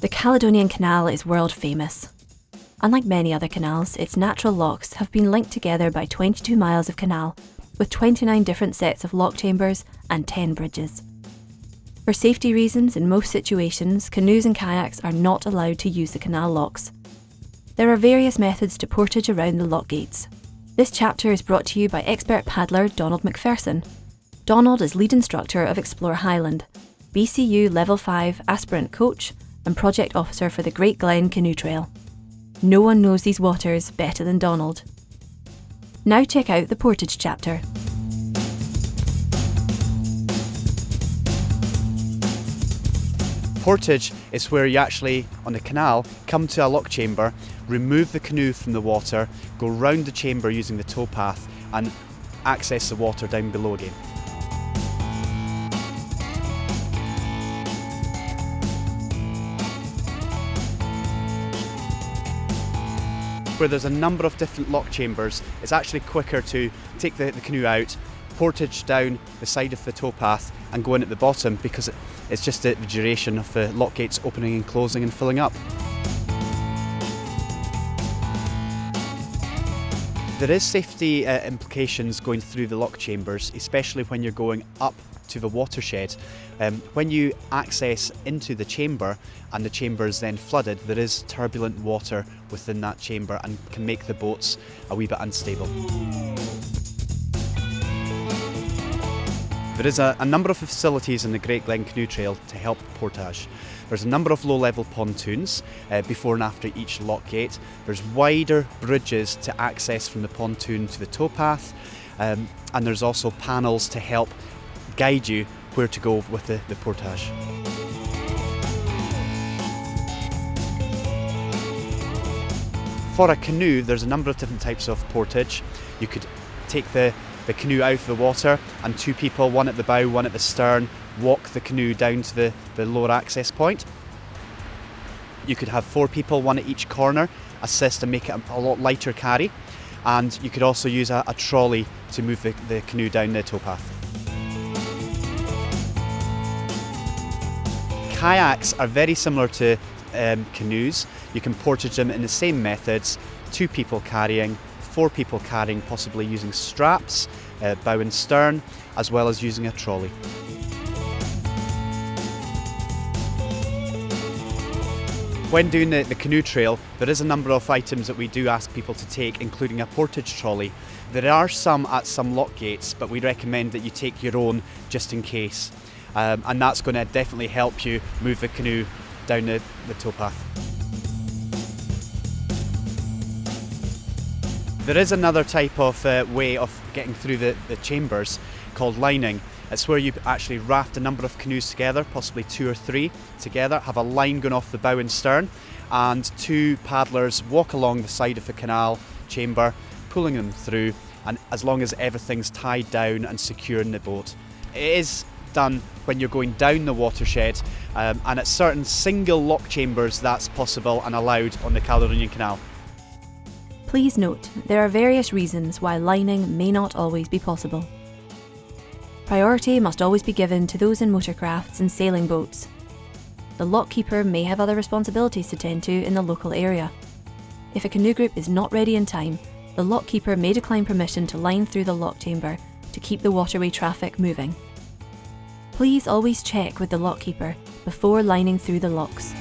The Caledonian Canal is world famous. Unlike many other canals, its natural lochs have been linked together by 22 miles of canal, with 29 different sets of lock chambers and 10 bridges. For safety reasons, in most situations, canoes and kayaks are not allowed to use the canal lochs. There are various methods to portage around the lock gates. This chapter is brought to you by expert paddler Donald McPherson. Donald is lead instructor of Explore Highland, BCU Level 5 aspirant coach and project officer for the Great Glen Canoe Trail. No one knows these waters better than Donald. Now check out the Portage chapter. Portage is where you actually, on the canal, come to a lock chamber, remove the canoe from the water, go round the chamber using the towpath and access the water down below again. Where there's a number of different lock chambers, it's actually quicker to take the canoe out, portage down the side of the towpath and go in at the bottom because it's just the duration of the lock gates opening and closing and filling up. There is safety implications going through the lock chambers, especially when you're going up to the watershed. When you access into the chamber and the chamber is then flooded, there is turbulent water within that chamber and can make the boats a wee bit unstable. There is a number of facilities in the Great Glen Canoe Trail to help portage. There's a number of low-level pontoons before and after each lock gate. There's wider bridges to access from the pontoon to the towpath, and there's also panels to help guide you where to go with the portage. For a canoe, there's a number of different types of portage. You could take the canoe out of the water and two people, one at the bow, one at the stern, walk the canoe down to the lower access point. You could have 4 people, one at each corner, assist and make it a lot lighter carry. And you could also use a trolley to move the canoe down the towpath. Kayaks are very similar to canoes. You can portage them in the same methods, 2 people carrying, 4 people carrying, possibly using straps, bow and stern, as well as using a trolley. When doing the canoe trail, there is a number of items that we do ask people to take, including a portage trolley. There are some at some lock gates, but we recommend that you take your own just in case. And that's going to definitely help you move the canoe down the towpath. There is another type of way of getting through the chambers called lining. It's where you actually raft a number of canoes together, possibly 2 or 3 together, have a line going off the bow and stern, and 2 paddlers walk along the side of the canal chamber, pulling them through, and as long as everything's tied down and secure in the boat. It is done when you're going down the watershed, and at certain single lock chambers that's possible and allowed on the Caledonian Canal. Please note, there are various reasons why lining may not always be possible. Priority must always be given to those in motorcrafts and sailing boats. The lock keeper may have other responsibilities to tend to in the local area. If a canoe group is not ready in time, the lock keeper may decline permission to line through the lock chamber to keep the waterway traffic moving. Please always check with the lock keeper before lining through the locks.